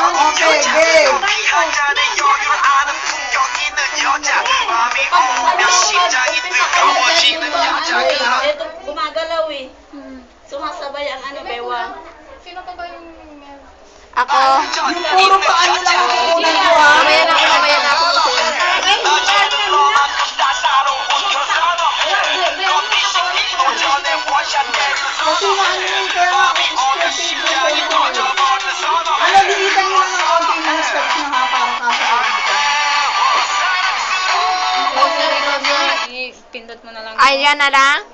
Okay, game. Ito, gumagalaw eh. Sumasabay ang ano, bewang. Sino pa ba yung... Ako. Yung puro paano lang ang kukunin ko, ha? Mamaya na ako. Kasi ano yun, kaya nga ako expected yung photo. Ano, dilitan nyo lang ng konti mga steps na ha, para kasalanan ko. Pindot mo na lang. Ay, yan na lang?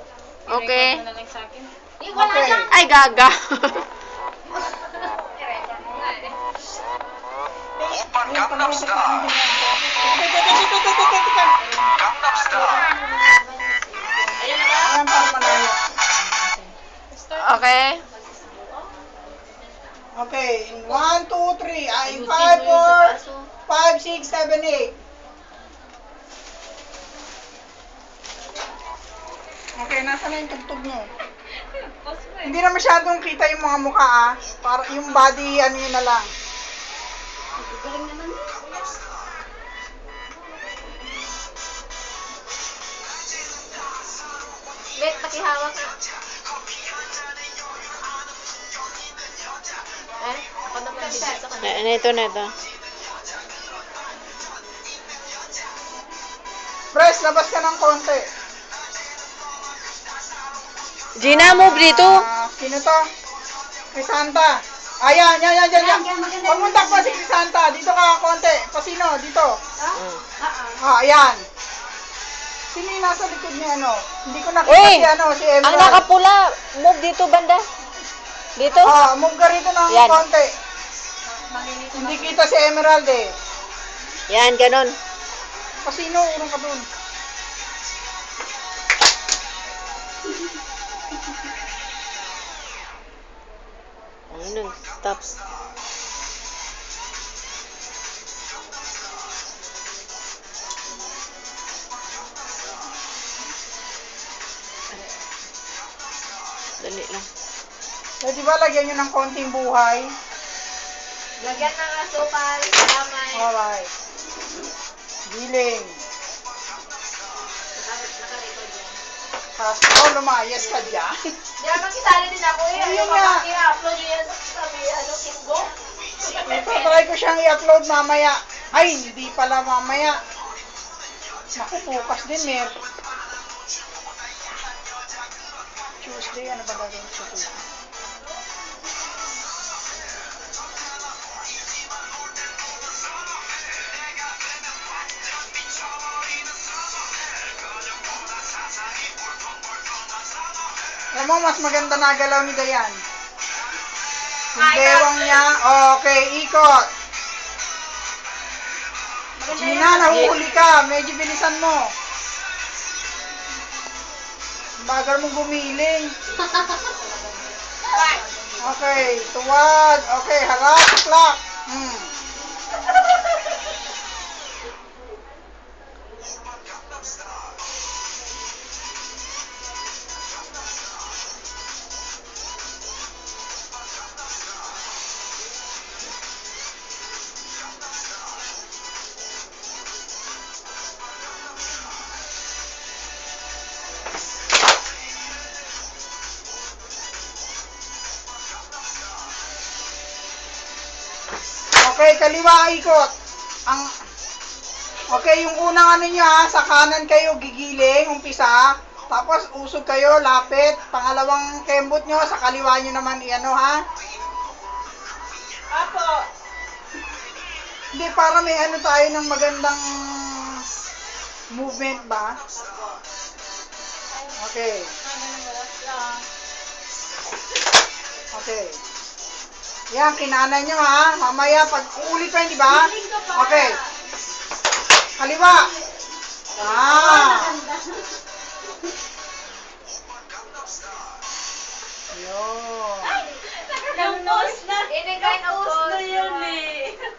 Okay. Pindot mo na lang sa akin. Okay. Ay, gaga. Gangnam Style. Gangnam Style. Ayan, para malayo. Okay. Okay, in 1, 2, 3. Ay, 5, 4, 5, 6, 7, 8. Okay, nasa na yung tugtog nyo? Hindi na masyadong kita yung mga mukha, ah. Para yung body, ano yun na lang. Bet, pakihawak na. Ako naman din sa kanila. Ito. Press, labas ka ng konti. Gina, move dito. Sino to? Crisanta. Ayan, yan. Pumunta pa si Crisanta. Dito ka konti. Pasino, dito. Ayan. Sino yung nasa likod niya, ano? Hindi ko nakita Uy! si, ano, si Emerald. Ang nakapula, move dito banda. Dito? Move ka rito ng Yan. konti. Hindi kita si Emerald eh. Yan, ganon. Pasino, urong ka dun. Ano, stop. Dali lang. So, di ba lagyan nyo ng konting buhay? Lagyan ng asukal, kamay. Alright. Giling. Tapos mo, lumayas ka dyan. Di ba makisali din ako eh. Ayun Ano nga. pa i-upload nyo yan sa Facebook? Ito, try ko siyang i-upload mamaya. Ay, hindi pala mamaya. Naku, bukas din, Mer. Tuesday, ano ba gagawin sa Tuesday? Alam mo, mas maganda na galaw ni Dayan. Yung bewang niya, okay, ikot. Gina, nahuhuli ka. Medyo bilisan mo. Bagal mong gumiling. Okay, tuwad. Okay, harap, clap. Okay, kaliwa ikot. Okay, yung unang ano nyo ha, sa kanan kayo gigiling, umpisa. Tapos usog kayo, lapit. Pangalawang kembot nyo, sa kaliwa nyo naman iano ha. Apo. Hindi, para may ano tayo ng magandang movement ba? Okay. Okay. Yan, kinanan nyo ha. Mamaya, pag uulit pa yun, di ba? Okay. Kaliwa. Yun. Yung post na. Yung post na yun eh.